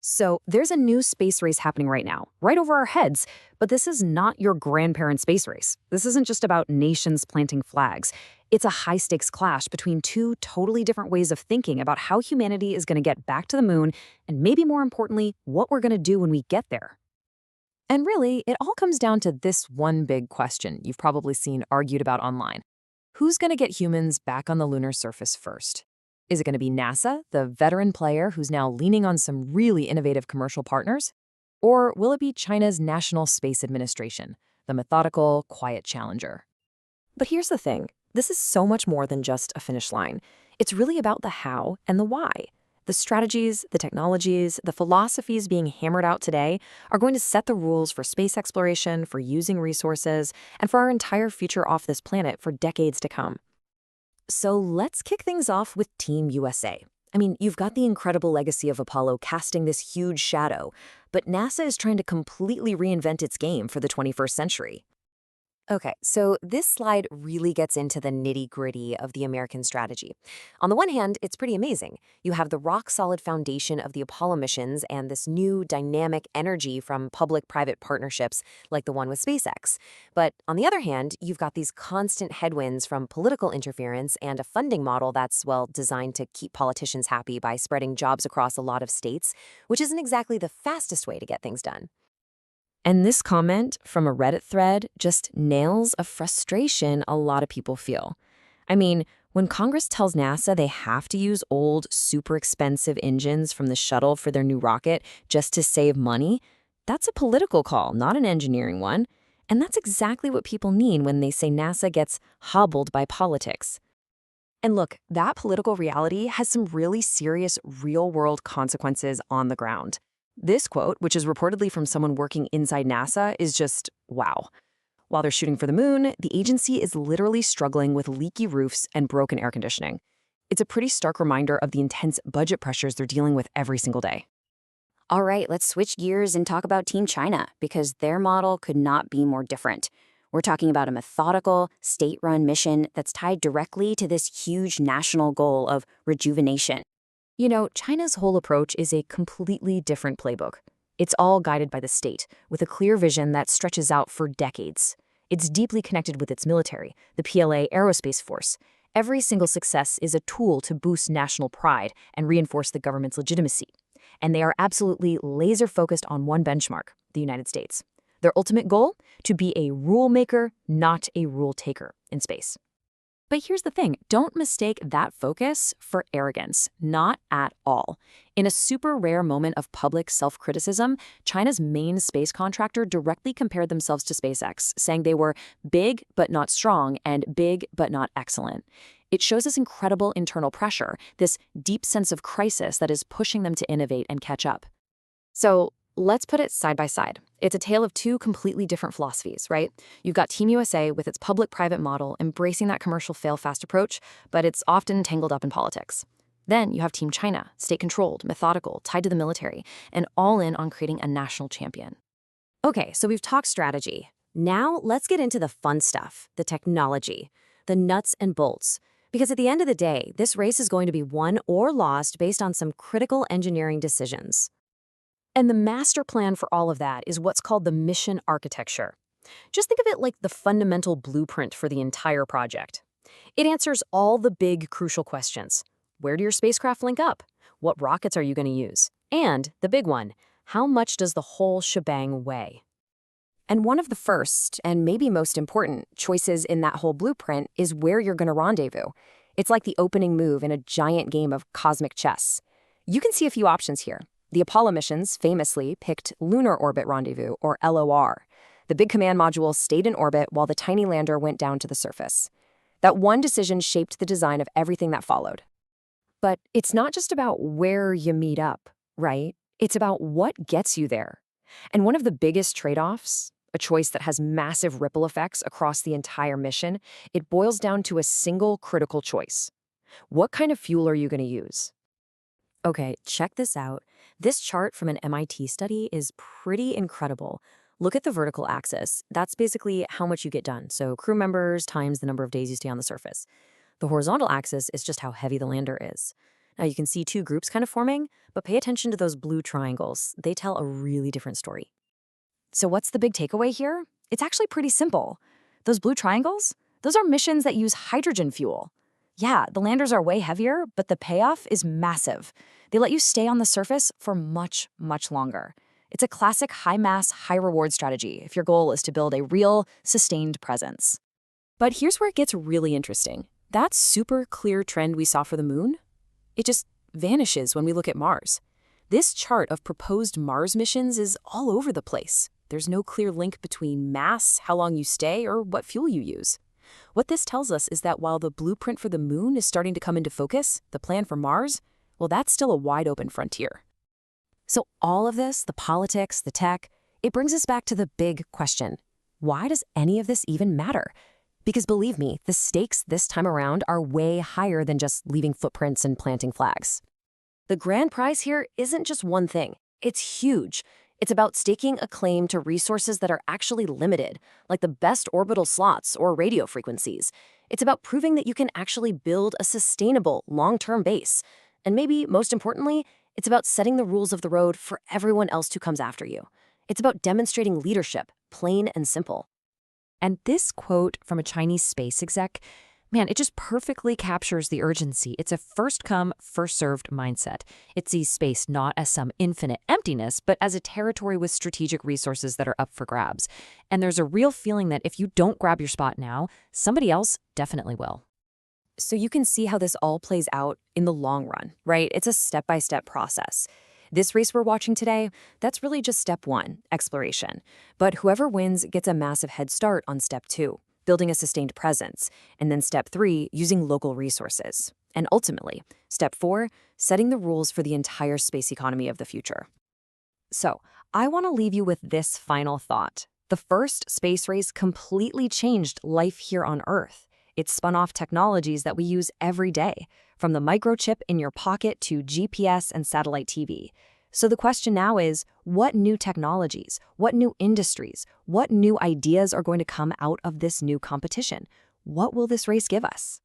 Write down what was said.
So there's a new space race happening right now, right over our heads, but this is not your grandparents' space race. This isn't just about nations planting flags. It's a high stakes clash between two totally different ways of thinking about how humanity is going to get back to the moon, and maybe more importantly, what we're going to do when we get there. And really, it all comes down to this one big question you've probably seen argued about online. Who's going to get humans back on the lunar surface first? Is it going to be NASA, the veteran player who's now leaning on some really innovative commercial partners? Or will it be China's National Space Administration, the methodical, quiet challenger? But here's the thing, this is so much more than just a finish line. It's really about the how and the why. The strategies, the technologies, the philosophies being hammered out today are going to set the rules for space exploration, for using resources, and for our entire future off this planet for decades to come. So let's kick things off with Team USA. I mean, you've got the incredible legacy of Apollo casting this huge shadow, but NASA is trying to completely reinvent its game for the 21st century. Okay, so this slide really gets into the nitty-gritty of the American strategy. On the one hand, it's pretty amazing. You have the rock-solid foundation of the Apollo missions and this new dynamic energy from public-private partnerships like the one with SpaceX. But on the other hand, you've got these constant headwinds from political interference and a funding model that's, well, designed to keep politicians happy by spreading jobs across a lot of states, which isn't exactly the fastest way to get things done. And this comment from a Reddit thread just nails a frustration a lot of people feel. I mean, when Congress tells NASA they have to use old, super expensive engines from the shuttle for their new rocket just to save money, that's a political call, not an engineering one. And that's exactly what people mean when they say NASA gets hobbled by politics. And look, that political reality has some really serious real-world consequences on the ground. This quote, which is reportedly from someone working inside NASA, is just wow. While they're shooting for the moon, the agency is literally struggling with leaky roofs and broken air conditioning. It's a pretty stark reminder of the intense budget pressures they're dealing with every single day. All right, let's switch gears and talk about Team China, because their model could not be more different. We're talking about a methodical, state-run mission that's tied directly to this huge national goal of rejuvenation. You know, China's whole approach is a completely different playbook. It's all guided by the state, with a clear vision that stretches out for decades. It's deeply connected with its military, the PLA Aerospace Force. Every single success is a tool to boost national pride and reinforce the government's legitimacy. And they are absolutely laser-focused on one benchmark, the United States. Their ultimate goal? To be a rule maker, not a rule taker in space. But here's the thing, don't mistake that focus for arrogance, not at all. In a super rare moment of public self-criticism, China's main space contractor directly compared themselves to SpaceX, saying they were big but not strong and big but not excellent. It shows this incredible internal pressure, this deep sense of crisis that is pushing them to innovate and catch up. So let's put it side by side. It's a tale of two completely different philosophies, right? You've got Team USA with its public-private model embracing that commercial fail-fast approach, but it's often tangled up in politics. Then you have Team China, state-controlled, methodical, tied to the military, and all in on creating a national champion. Okay, so we've talked strategy. Now let's get into the fun stuff, the technology, the nuts and bolts. Because at the end of the day, this race is going to be won or lost based on some critical engineering decisions. And the master plan for all of that is what's called the mission architecture. Just think of it like the fundamental blueprint for the entire project. It answers all the big, crucial questions. Where do your spacecraft link up? What rockets are you going to use? And the big one, how much does the whole shebang weigh? And one of the first, and maybe most important, choices in that whole blueprint is where you're going to rendezvous. It's like the opening move in a giant game of cosmic chess. You can see a few options here. The Apollo missions famously picked Lunar Orbit Rendezvous, or LOR. The big command module stayed in orbit while the tiny lander went down to the surface. That one decision shaped the design of everything that followed. But it's not just about where you meet up, right? It's about what gets you there. And one of the biggest trade-offs, a choice that has massive ripple effects across the entire mission, it boils down to a single critical choice. What kind of fuel are you going to use? Okay, check this out. This chart from an MIT study is pretty incredible. Look at the vertical axis. That's basically how much you get done. So crew members times the number of days you stay on the surface. The horizontal axis is just how heavy the lander is. Now you can see two groups kind of forming, but pay attention to those blue triangles. They tell a really different story. So what's the big takeaway here? It's actually pretty simple. Those blue triangles, those are missions that use hydrogen fuel. Yeah, the landers are way heavier, but the payoff is massive. They let you stay on the surface for much, much longer. It's a classic high-mass, high-reward strategy if your goal is to build a real, sustained presence. But here's where it gets really interesting. That super clear trend we saw for the moon, it just vanishes when we look at Mars. This chart of proposed Mars missions is all over the place. There's no clear link between mass, how long you stay, or what fuel you use. What this tells us is that while the blueprint for the moon is starting to come into focus, the plan for Mars, well, that's still a wide-open frontier. So all of this, the politics, the tech, it brings us back to the big question. Why does any of this even matter? Because believe me, the stakes this time around are way higher than just leaving footprints and planting flags. The grand prize here isn't just one thing. It's huge. It's about staking a claim to resources that are actually limited, like the best orbital slots or radio frequencies. It's about proving that you can actually build a sustainable, long-term base. And maybe, most importantly, it's about setting the rules of the road for everyone else who comes after you. It's about demonstrating leadership, plain and simple. And this quote from a Chinese space exec, man, it just perfectly captures the urgency. It's a first-come, first-served mindset. It sees space not as some infinite emptiness, but as a territory with strategic resources that are up for grabs. And there's a real feeling that if you don't grab your spot now, somebody else definitely will. So you can see how this all plays out in the long run, right? It's a step-by-step process. This race we're watching today, that's really just step one, exploration. But whoever wins gets a massive head start on step two, building a sustained presence. And then step three, using local resources. And ultimately, step four, setting the rules for the entire space economy of the future. So I want to leave you with this final thought. The first space race completely changed life here on Earth. It spun off technologies that we use every day, from the microchip in your pocket to GPS and satellite TV. So the question now is, what new technologies, what new industries, what new ideas are going to come out of this new competition? What will this race give us?